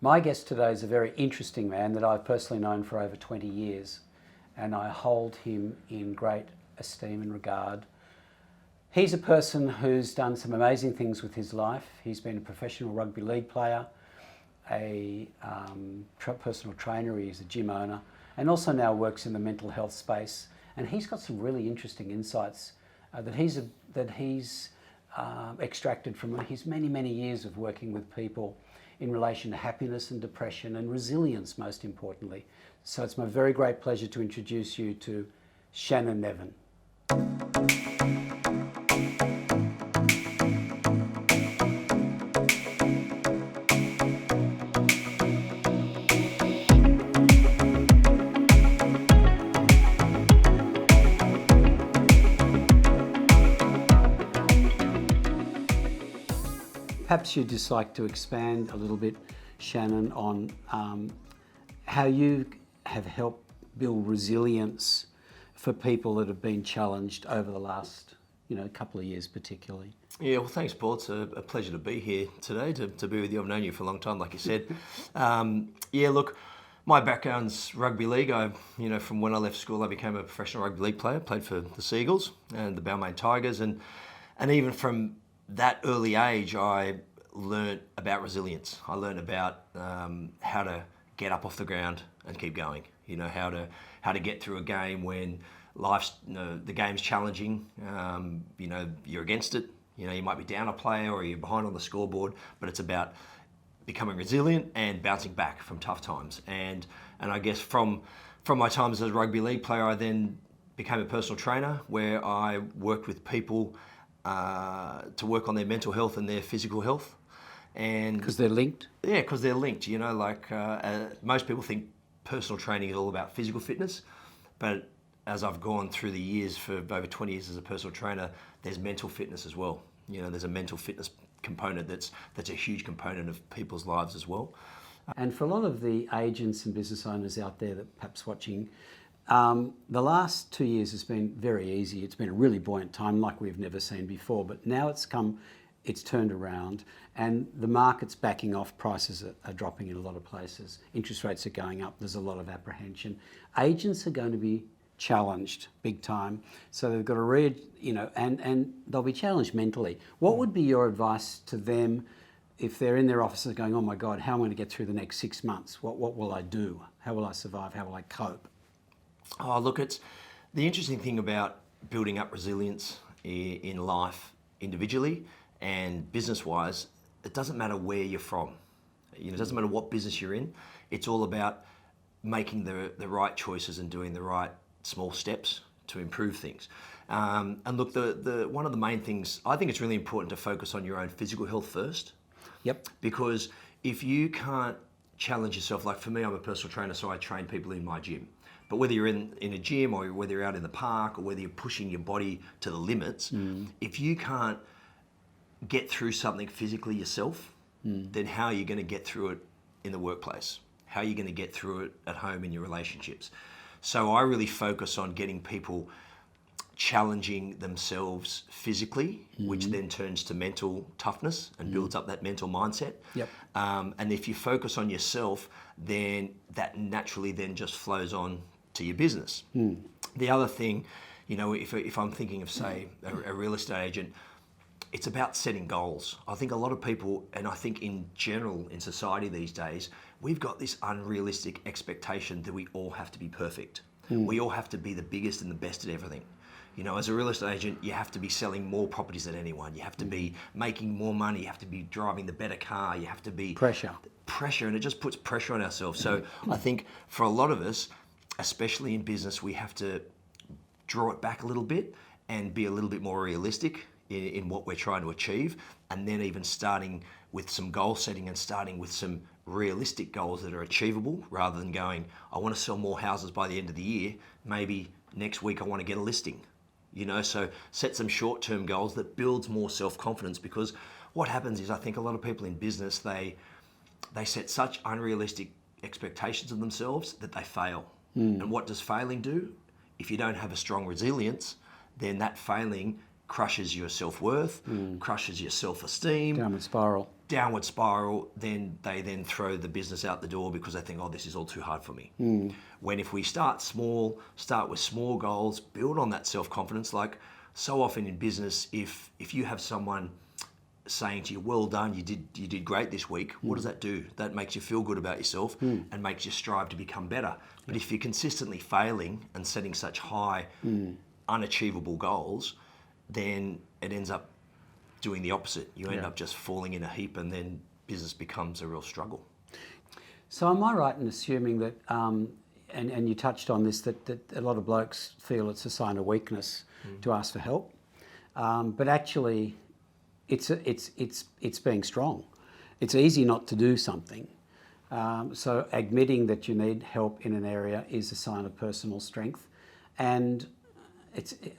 My guest today is a very interesting man that I've personally known for over 20 years, and I hold him in great esteem and regard. He's a person who's done some amazing things with his life. He's been a professional rugby league player, a personal trainer, he's a gym owner, and also now works in the mental health space. And he's got some really interesting insights that he's extracted from his many, many years of working with people in relation to happiness and depression and resilience, most importantly. So it's my very great pleasure to introduce you to Shannon Nevin. Perhaps you'd just like to expand a little bit, Shannon, on how you have helped build resilience for people that have been challenged over the last, couple of years particularly. Yeah, well, thanks, Paul. It's a pleasure to be here today, to be with you. I've known you for a long time, like you said. Look, my background's rugby league. From when I left school, I became a professional rugby league player, played for the Seagulls and the Balmain Tigers, and even from that early age, I learned about resilience. I learned about how to get up off the ground and keep going. How to get through a game when the game's challenging. You're against it. You might be down a player or you're behind on the scoreboard, but it's about becoming resilient and bouncing back from tough times. And I guess from my times as a rugby league player, I then became a personal trainer where I worked with people to work on their mental health and their physical health. And because they're linked? Yeah, because they're linked. Most people think personal training is all about physical fitness, but as I've gone through the years for over 20 years as a personal trainer, there's mental fitness as well. There's a mental fitness component that's a huge component of people's lives as well. And for a lot of the agents and business owners out there that perhaps watching, the last 2 years has been very easy. It's been a really buoyant time like we've never seen before, but now it's turned around and the market's backing off, prices are dropping in a lot of places, interest rates are going up, there's a lot of apprehension. Agents are going to be challenged big time, so they've got to read, and they'll be challenged mentally. What would be your advice to them if they're in their offices going, oh my God, how am I going to get through the next 6 months? What will I do? How will I survive? How will I cope? Oh, look, it's the interesting thing about building up resilience in life individually and business-wise. It doesn't matter where you're from. It doesn't matter what business you're in. It's all about making the right choices and doing the right small steps to improve things. And look, the one of the main things, I think it's really important to focus on your own physical health first. Yep. Because if you can't challenge yourself, like for me, I'm a personal trainer, so I train people in my gym. But whether you're in a gym or whether you're out in the park or whether you're pushing your body to the limits, if you can't get through something physically yourself, then how are you going to get through it in the workplace? How are you going to get through it at home in your relationships? So I really focus on getting people challenging themselves physically, which then turns to mental toughness and builds up that mental mindset. Yep. And if you focus on yourself, then that naturally then just flows on to your business. The other thing, if I'm thinking of, say, a real estate agent, it's about setting goals. I think a lot of people, and I think in general in society these days, we've got this unrealistic expectation that we all have to be perfect. We all have to be the biggest and the best at everything. As a real estate agent, you have to be selling more properties than anyone. You have to be making more money. You have to be driving the better car. You have to be... Pressure, and it just puts pressure on ourselves. So I think for a lot of us, especially in business, we have to draw it back a little bit and be a little bit more realistic in what we're trying to achieve, and then even starting with some goal setting and starting with some realistic goals that are achievable, rather than going, I want to sell more houses by the end of the year, maybe next week I want to get a listing. So set some short-term goals that builds more self-confidence, because what happens is I think a lot of people in business, they set such unrealistic expectations of themselves that they fail. And what does failing do? If you don't have a strong resilience, then that failing crushes your self-worth, crushes your self-esteem. Downward spiral. Then they then throw the business out the door because they think, oh, this is all too hard for me. When if we start small, start with small goals, build on that self-confidence. Like so often in business, if you have someone saying to you, well done, you did great this week, what does that do? That makes you feel good about yourself and makes you strive to become better. But if you're consistently failing and setting such high, unachievable goals, then it ends up doing the opposite. You end up just falling in a heap, and then business becomes a real struggle. So am I right in assuming that, and you touched on this, that a lot of blokes feel it's a sign of weakness to ask for help, but actually it's being strong. It's easy not to do something. So admitting that you need help in an area is a sign of personal strength. And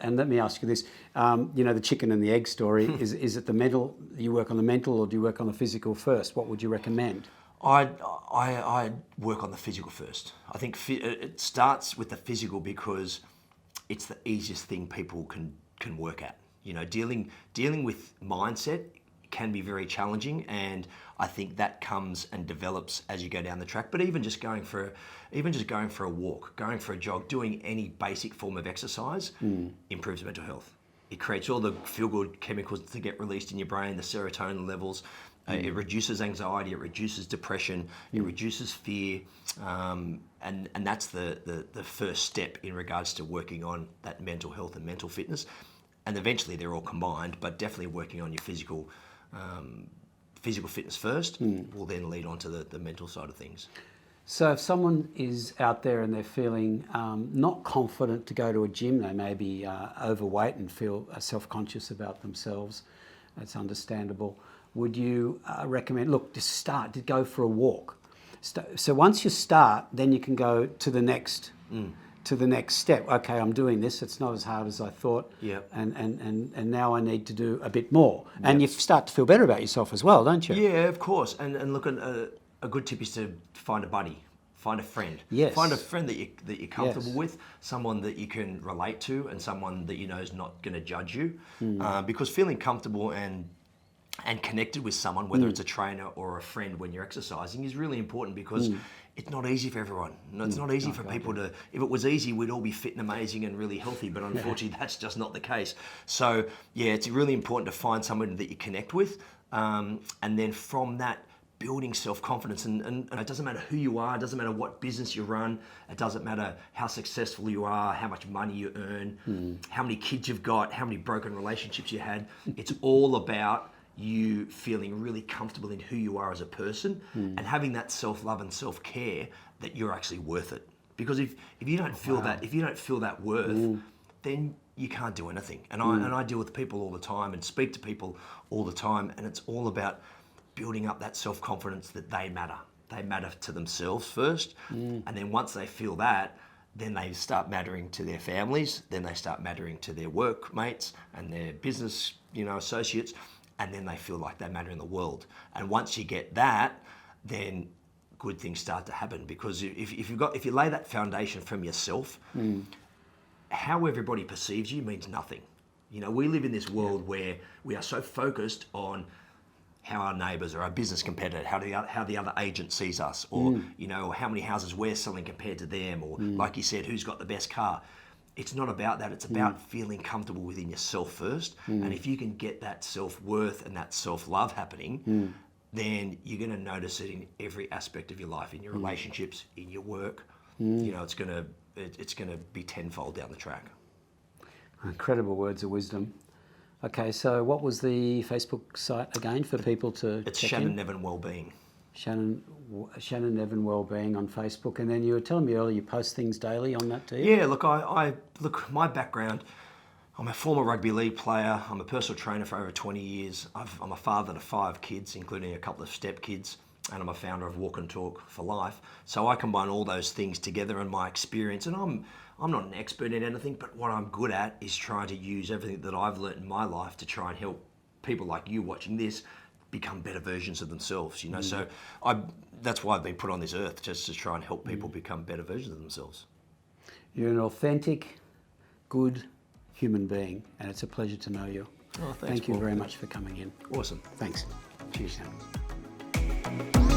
let me ask you this, the chicken and the egg story, is it the mental, you work on the mental or do you work on the physical first? What would you recommend? I work on the physical first. I think it starts with the physical because it's the easiest thing people can work at. Dealing with mindset can be very challenging, and I think that comes and develops as you go down the track. But even just going for a walk, going for a jog, doing any basic form of exercise improves mental health. It creates all the feel-good chemicals to get released in your brain, the serotonin levels. It reduces anxiety, it reduces depression, it reduces fear, and that's the first step in regards to working on that mental health and mental fitness. And eventually they're all combined, but definitely working on your physical fitness first will then lead on to the mental side of things. So if someone is out there and they're feeling not confident to go to a gym, they may be overweight and feel self-conscious about themselves, that's understandable. Would you recommend, just go for a walk? So once you start, then you can go to the next step. Okay, I'm doing this. It's not as hard as I thought. Yep. And now I need to do a bit more. And you start to feel better about yourself as well, don't you? Yeah, of course. And look, a good tip is to find a buddy, find a friend. Yes. Find a friend that you're comfortable with, someone that you can relate to, and someone that you know is not going to judge you. Because feeling comfortable and connected with someone, whether it's a trainer or a friend when you're exercising, is really important because it's not easy for everyone. It's not easy for people to, if it was easy, we'd all be fit and amazing and really healthy, but unfortunately that's just not the case. So yeah, it's really important to find someone that you connect with, and then from that, building self-confidence. And it doesn't matter who you are, it doesn't matter what business you run, it doesn't matter how successful you are, how much money you earn, how many kids you've got, how many broken relationships you had. It's all about you feeling really comfortable in who you are as a person and having that self-love and self-care that you're actually worth it. Because if you don't feel that worth, then you can't do anything. And I deal with people all the time and speak to people all the time, and it's all about building up that self-confidence that they matter. They matter to themselves first, and then once they feel that, then they start mattering to their families, then they start mattering to their workmates and their business, associates, and then they feel like they matter in the world. And once you get that, then good things start to happen. Because if you lay that foundation from yourself, how everybody perceives you means nothing. We live in this world where we are so focused on how our neighbours or our business competitor, how the other agent sees us, or how many houses we're selling compared to them, or like you said, who's got the best car. It's not about that. It's about feeling comfortable within yourself first. And if you can get that self-worth and that self-love happening, then you're going to notice it in every aspect of your life, in your relationships, in your work. It's going to be tenfold down the track. Incredible words of wisdom. Okay, so what was the Facebook site again for people to It's check Shannon in? Nevin Wellbeing. Shannon Nevin Wellbeing on Facebook, and then you were telling me earlier you post things daily on that, do you? Yeah, look, my background, I'm a former rugby league player. I'm a personal trainer for over 20 years. I'm a father to 5 kids, including a couple of step kids, and I'm a founder of Walk and Talk for Life. So I combine all those things together in my experience, and I'm not an expert in anything, but what I'm good at is trying to use everything that I've learned in my life to try and help people like you watching this become better versions of themselves, So that's why I've been put on this earth, just to try and help people become better versions of themselves. You're an authentic, good, human being, and it's a pleasure to know you. Oh, thanks, Thank you Paul. very much for coming in. Awesome. Thanks. Cheers, Shannon.